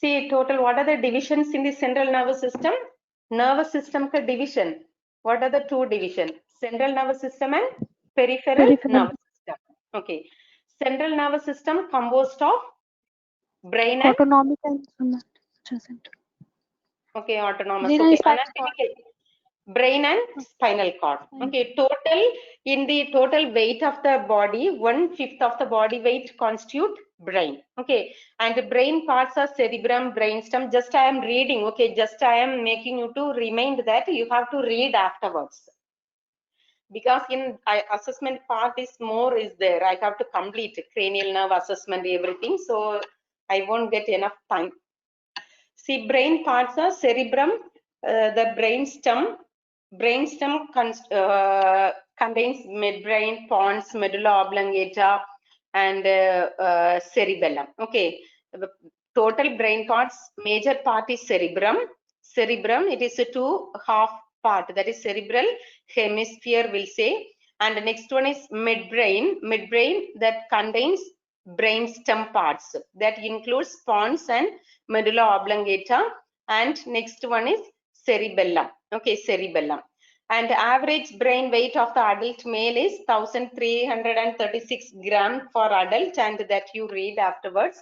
See total, what are the divisions in the central nervous system? Nervous system ka division. What are the two division? Central nervous system and peripheral nervous system. Okay. Central nervous system composed of brain and autonomic and subjacent. okay, autonomous. Brain Okay, and spinal anatomical. Brain and spinal cord. Okay, total in the total weight of the body, 1/5 of the body weight constitute brain. Okay, and the brain parts are cerebrum, brainstem. Just I am reading. Okay, just I am making you to remind that you have to read afterwards. Because in assessment part is more is there. I have to complete cranial nerve assessment, everything. So I won't get enough time. See, brain parts are cerebrum, the brainstem. Brainstem contains midbrain, pons, medulla oblongata, and cerebellum. Okay, the total brain parts, major part is cerebrum. Cerebrum, it is a two half part, that is cerebral hemisphere, we'll say. And the next one is midbrain. Midbrain that contains brainstem parts, that includes pons and medulla oblongata, and next one is cerebellum. Okay, cerebellum. And average brain weight of the adult male is 1336 gram for adult, and that you read afterwards.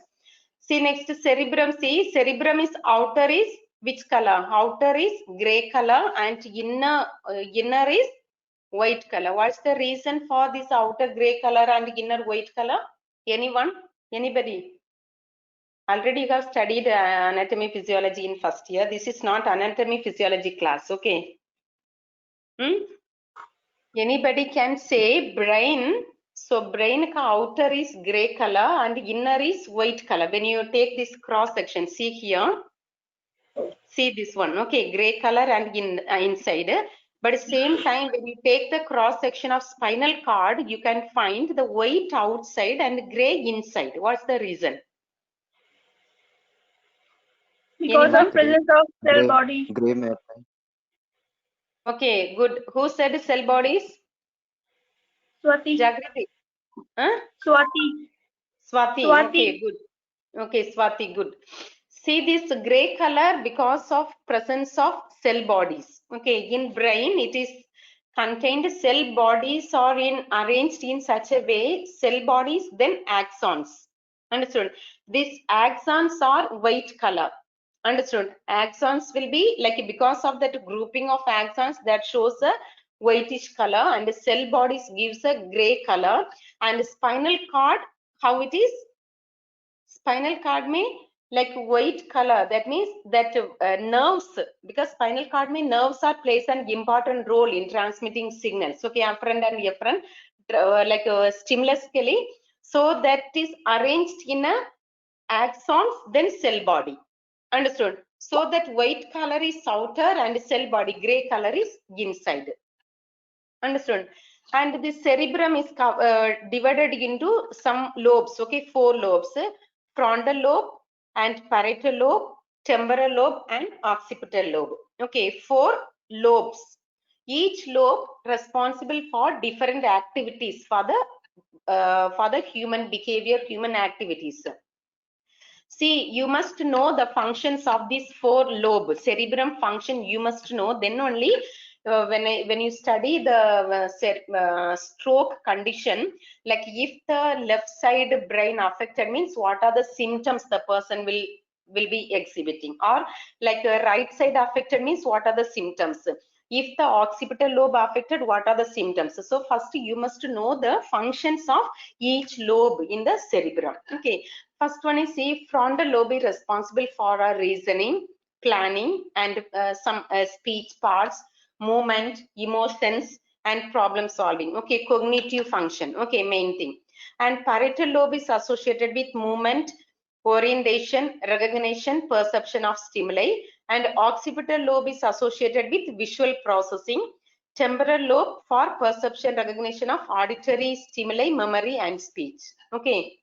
See next cerebrum. See, cerebrum is outer is which color? Outer is gray color and inner is white color. What's the reason for this outer gray color and inner white color? Anyone? Anybody? Already you have studied anatomy physiology in first year. This is not anatomy physiology class. Okay. Anybody can say brain. So brain ka outer is gray color and inner is white color. When you take this cross section, see here. See this one. Okay, gray color and inside. But at the same time, when you take the cross section of spinal cord, you can find the white outside and gray inside. What's the reason? Because of presence of cell body. Gray matter. Okay, good. Who said cell bodies? Swati. Jagriti. Huh? Swati. Swati. Okay, good. Okay, Swati, good. See this gray color because of presence of cell bodies. Okay, in brain it is contained cell bodies are arranged in such a way, cell bodies, then axons. Understood? These axons are white color. Understood? Axons will be like because of that grouping of axons that shows a whitish color, and the cell bodies gives a gray color, and spinal cord, how it is? Spinal cord may like white color. That means that nerves, because spinal cord may nerves are plays an important role in transmitting signals. Okay, afferent and efferent, like stimulus kelly. So that is arranged in a axons, then cell body. Understood? So that white color is outer and cell body gray color is inside. Understood? And the cerebrum is divided into some lobes. Okay, 4 lobes: frontal lobe and parietal lobe, temporal lobe, and occipital lobe. Okay, 4 lobes. Each lobe responsible for different activities for the human behavior, human activities. See, you must know the functions of these 4 lobes. Cerebrum function you must know. Then only when you study the stroke condition, like if the left side brain affected, means what are the symptoms the person will be exhibiting, or like right side affected means what are the symptoms. If the occipital lobe affected, what are the symptoms? So first you must know the functions of each lobe in the cerebrum. Okay, first one is the frontal lobe is responsible for our reasoning, planning, and some speech parts, movement, emotions, and problem solving. Okay, cognitive function. Okay, main thing. And parietal lobe is associated with movement, orientation, recognition, perception of stimuli, and occipital lobe is associated with visual processing, temporal lobe for perception, recognition of auditory stimuli, memory, and speech. Okay.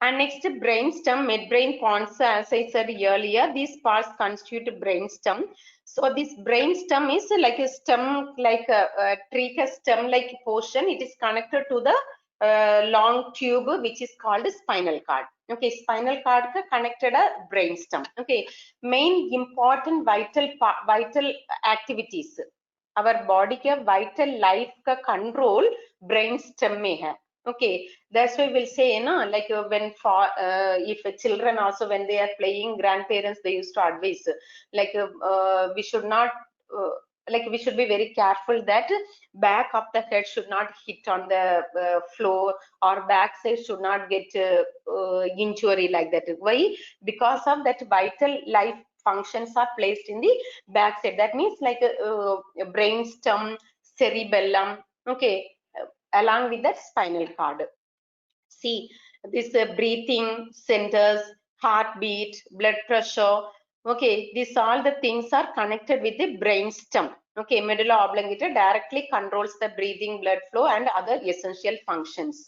And next, brainstem, midbrain, pons, as I said earlier, these parts constitute brainstem. So this brainstem is like a stem, like a tree stem-like portion. It is connected to the long tube which is called spinal cord. Okay, spinal cord connected a brainstem. Okay, main important vital activities. Our body के vital life का control brainstem में है. Okay, that's why we'll say, you know, like when for if children also when they are playing, grandparents they used to advise like we should not like we should be very careful that back of the head should not hit on the floor, or back side should not get injury like that. Why? Because of that vital life functions are placed in the back side. That means like a brainstem, cerebellum, okay, along with that spinal cord. See, this breathing centers, heartbeat, blood pressure, okay, these all the things are connected with the brainstem. Okay, medulla oblongata directly controls the breathing, blood flow and other essential functions.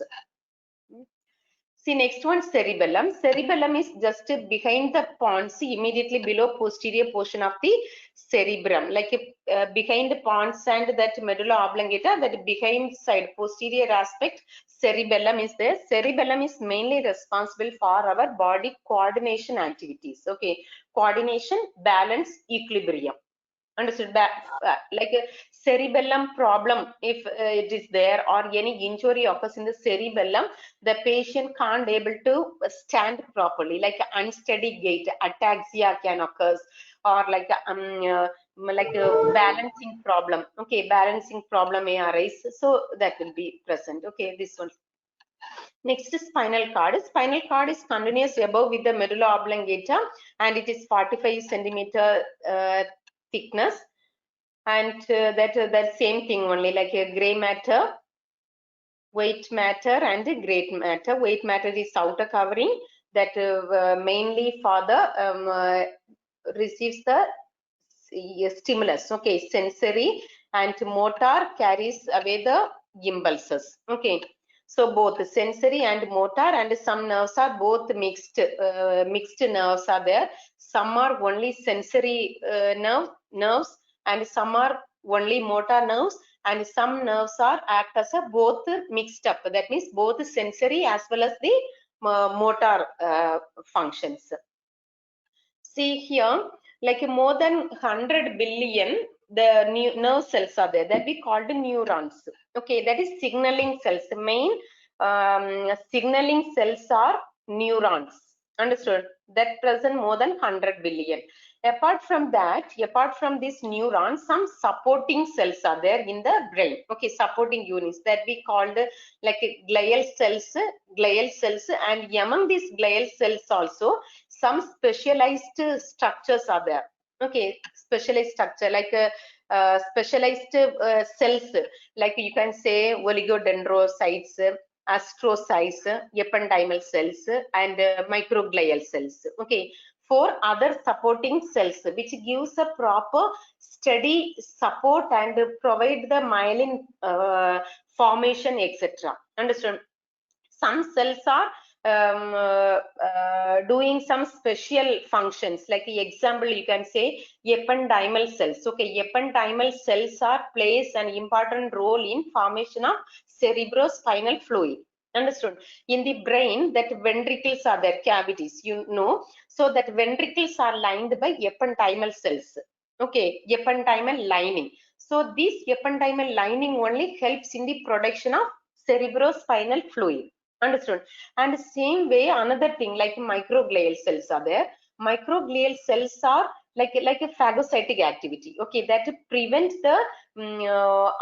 See, next one, cerebellum. Cerebellum is just behind the pons, immediately below posterior portion of the cerebrum, like behind the pons and that medulla oblongata, that behind side posterior aspect cerebellum is there. Cerebellum is mainly responsible for our body coordination activities. Okay, coordination, balance, equilibrium. Understood? Like a cerebellum problem, if it is there or any injury occurs in the cerebellum, the patient can't able to stand properly, like unsteady gait, ataxia can occur, or like a balancing problem. Okay, balancing problem may arise, so that will be present. Okay, this one. Next is spinal cord. Spinal cord is continuous above with the medulla oblongata, and it is 45 centimeter thickness, and that same thing only, like a gray matter, white matter and gray matter. White matter is outer covering that mainly for the receives the stimulus, okay, sensory, and motor carries away the impulses. Okay, so both sensory and motor, and some nerves are both mixed nerves are there. Some are only sensory nerves, and some are only motor nerves, and some nerves are act as a both mixed up. That means both sensory as well as the motor functions. See here, like more than 100 billion the nerve cells are there that we call the neurons. Okay, that is signaling cells. The main signaling cells are neurons. Understood? That present more than 100 billion. Apart from that, apart from these neurons, some supporting cells are there in the brain. Okay, supporting units that we called like glial cells, and among these glial cells also some specialized structures are there. Okay, specialized structure like specialized cells, like you can say oligodendrocytes, astrocytes, ependymal cells, and microglial cells. Okay, four other supporting cells which gives a proper steady support and provide the myelin formation, etc. Understand? Some cells are doing some special functions, like the example you can say ependymal cells. Okay, ependymal cells are plays an important role in formation of cerebrospinal fluid. Understood? In the brain, that ventricles are there, cavities, you know, so that ventricles are lined by ependymal cells. Okay, ependymal lining. So this ependymal lining only helps in the production of cerebrospinal fluid. Understood? And same way, another thing like microglial cells are there. Microglial cells are like a phagocytic activity. Okay, that prevent the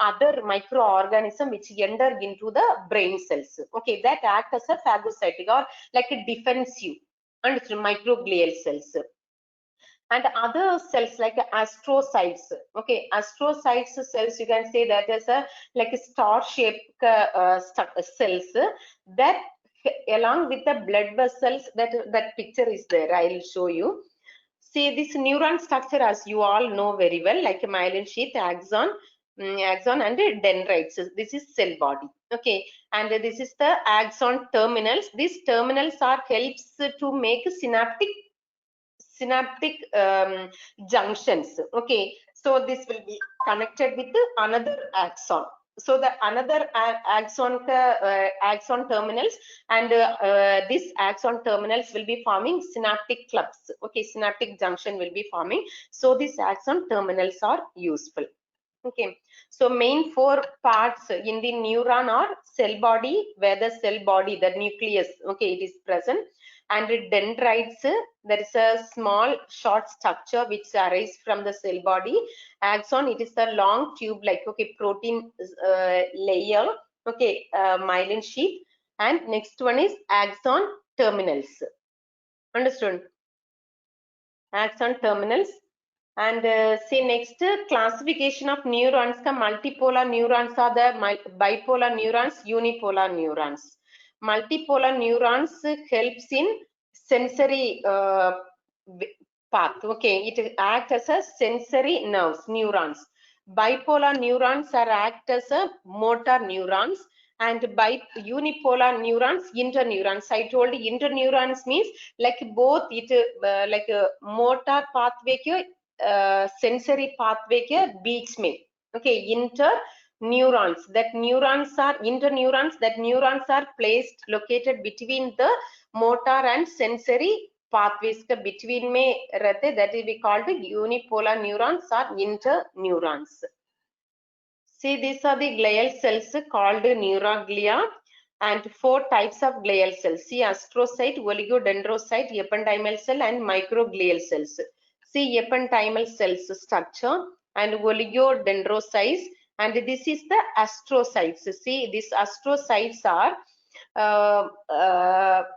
other microorganism which enter into the brain cells. Okay, that act as a phagocytic or like a defensive. Understood? Microglial cells. And other cells like astrocytes. Okay, astrocytes cells, you can say that as a like a star shaped cells that along with the blood vessels, that picture is there, I will show you. See this neuron structure, as you all know very well, like a myelin sheath, axon and dendrites. This is cell body. Okay, and this is the axon terminals. These terminals are helps to make synaptic junctions. Okay, so this will be connected with another axon. So the another axon terminals, and this axon terminals will be forming synaptic clubs. Okay, synaptic junction will be forming. So these axon terminals are useful. Okay, so main four parts in the neuron are cell body, where the cell body, the nucleus, okay, it is present, and dendrites, there is a small short structure which arises from the cell body. Axon, it is a long tube like, okay, protein layer, okay, myelin sheath, and next one is axon terminals. Understood? Axon terminals. And see next, classification of neurons. Ka multipolar neurons are the bipolar neurons, unipolar neurons. Multipolar neurons helps in sensory path. Okay, it acts as a sensory nerves, neurons. Bipolar neurons are act as a motor neurons, and by unipolar neurons, interneurons. I told you interneurons means like both it like a motor pathway ke sensory pathway के बीच में, okay, inter neurons, that neurons are interneurons, that neurons are placed located between the motor and sensory pathways के between में रहते, that will be called unipolar neurons or interneurons. See, these are the glial cells called neuroglia, and four types of glial cells. See, astrocyte, oligodendrocyte, ependymal cell, and microglial cells. See, ependymal cells structure and oligodendrocytes, and this is the astrocytes. See, these astrocytes are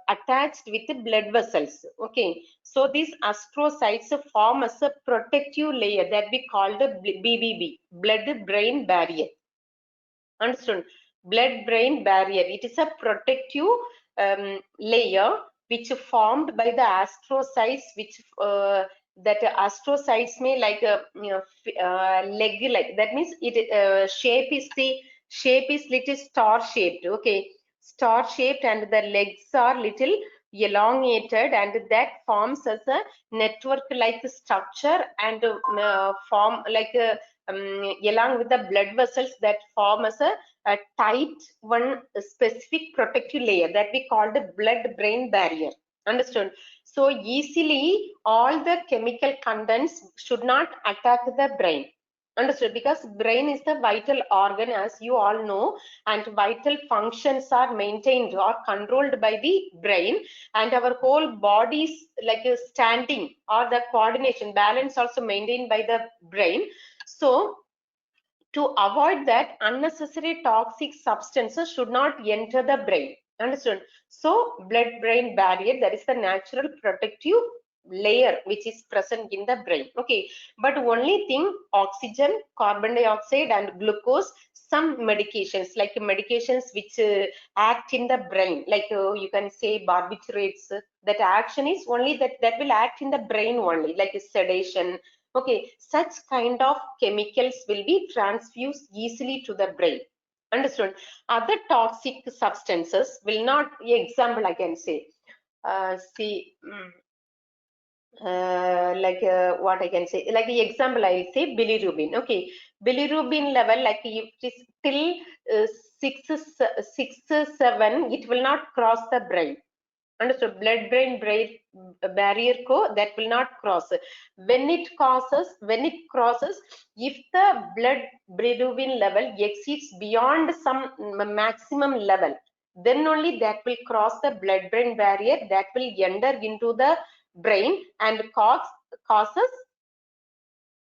attached with the blood vessels. Okay, so these astrocytes form as a protective layer that we call the BBB, blood-brain barrier. Understood? Blood-brain barrier. It is a protective layer which formed by the astrocytes, which that astrocytes may like a leg, like that means it shape is little star shaped. Okay, star shaped, and the legs are little elongated, and that forms as a network like structure, and form like a along with the blood vessels that form as a tight one specific protective layer that we call the blood-brain barrier. Understood? So easily all the chemical contents should not attack the brain. Understood? Because brain is the vital organ, as you all know, and vital functions are maintained or controlled by the brain, and our whole body's like a standing or the coordination balance also maintained by the brain. So to avoid that, unnecessary toxic substances should not enter the brain. Understood? So blood-brain barrier, that is the natural protective layer which is present in the brain. Okay, but only thing, oxygen, carbon dioxide, and glucose, some medications like medications which act in the brain, like you can say barbiturates, that action is only that will act in the brain only, like sedation. Okay, such kind of chemicals will be transfused easily to the brain. Understood? Other toxic substances will not. Example I can say, see. What I can say, like the example I'll say bilirubin. Okay, bilirubin level, like if it is till 6, 7, it will not cross the brain. Understood? Blood-brain barrier that will not cross. When it crosses, if the blood bilirubin level exceeds beyond some maximum level, then only that will cross the blood-brain barrier, that will enter into the brain and causes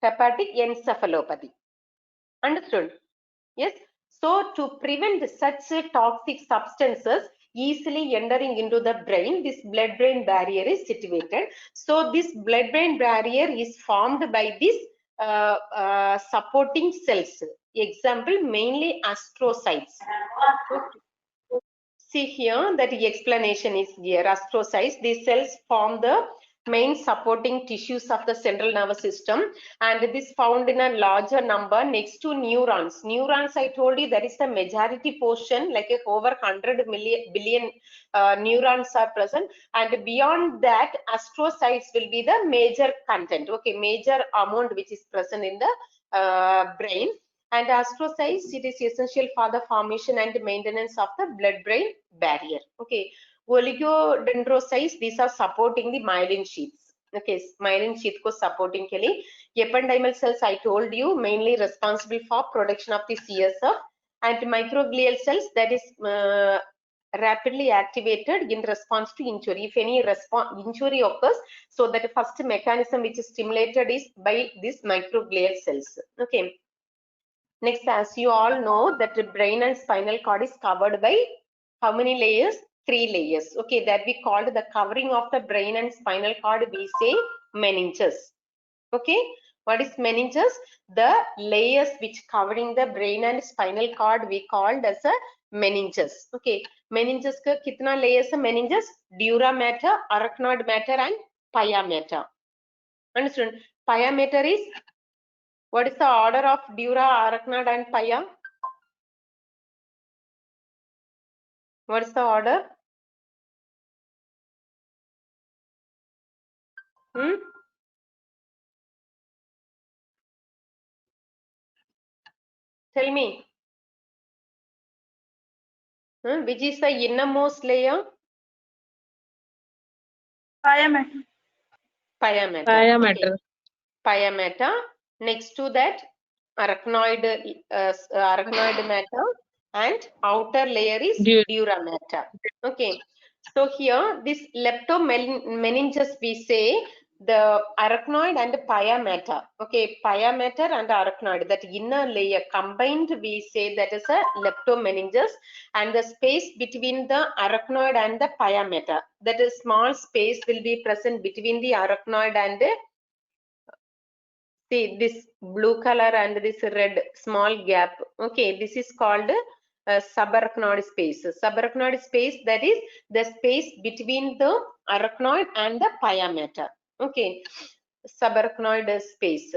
hepatic encephalopathy. Understood? Yes. So to prevent such toxic substances easily entering into the brain, this blood-brain barrier is situated. So this blood-brain barrier is formed by these supporting cells. Example, mainly astrocytes. See here that the explanation is here. Astrocytes, these cells form the main supporting tissues of the central nervous system, and this found in a larger number next to neurons. Neurons, I told you, that is the majority portion, like over 100 billion neurons are present, and beyond that astrocytes will be the major content, okay, major amount which is present in the brain. And astrocytes, it is essential for the formation and maintenance of the blood-brain barrier. Okay, oligodendrocytes, these are supporting the myelin sheaths. Okay, myelin sheath ko supporting ke liye. Ependymal cells, I told you, mainly responsible for production of the CSF, and microglial cells, that is rapidly activated in response to injury. If any injury occurs, so that first mechanism which is stimulated is by these microglial cells. Okay. Next, as you all know, that the brain and spinal cord is covered by how many layers? 3 layers. Okay, that we called the covering of the brain and spinal cord, we say meninges. Okay, what is meninges? The layers which covering the brain and spinal cord we called as a meninges. Okay, meninges ka kitna layers है meninges? Dura mater, arachnoid matter and pia mater. Understood? Pia mater is, what is the order of dura, arachnoid and pia? What is the order? Tell me. Which is the innermost layer? Pia mater. Pia mater. Pia Okay. mater. Pia mater. Next to that, arachnoid matter, and outer layer is dura mater. Okay. So here, this leptomeninges, we say the arachnoid and pia mater. Okay, pia mater and arachnoid, that inner layer combined, we say that is a leptomeninges, and the space between the arachnoid and the pia mater, that is small space will be present between the arachnoid and see this blue color and this red small gap. Okay, this is called subarachnoid space. Subarachnoid space, that is the space between the arachnoid and the pia mater. Okay, subarachnoid space.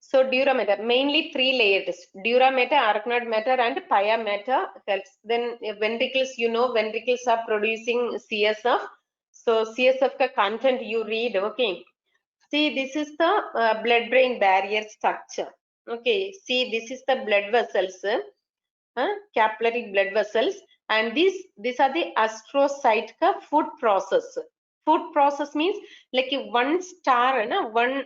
So dura mater, mainly 3 layers: dura mater, arachnoid matter, and pia mater helps. Then ventricles, you know, ventricles are producing CSF. So CSF ka content you read. Okay. See, this is the blood-brain barrier structure. Okay, see, this is the blood vessels, capillary blood vessels, and these are the astrocyte ka food process. Food process means like one star, one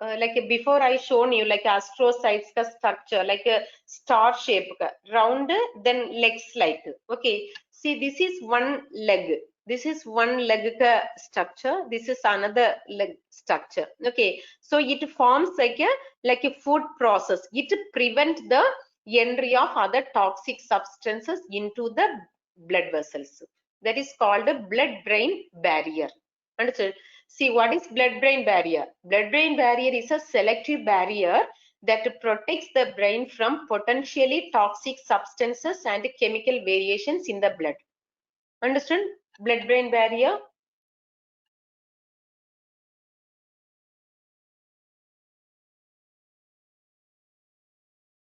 like before I shown you like astrocytes ka structure, like a star shape, round, then legs like. Okay, see, this is one leg. This is one leg structure. This is another leg structure. Okay, so it forms like a food process. It prevent the entry of other toxic substances into the blood vessels. That is called a blood-brain barrier. Understood? See, what is blood-brain barrier? Blood-brain barrier is a selective barrier that protects the brain from potentially toxic substances and chemical variations in the blood. Understood? Blood-brain barrier.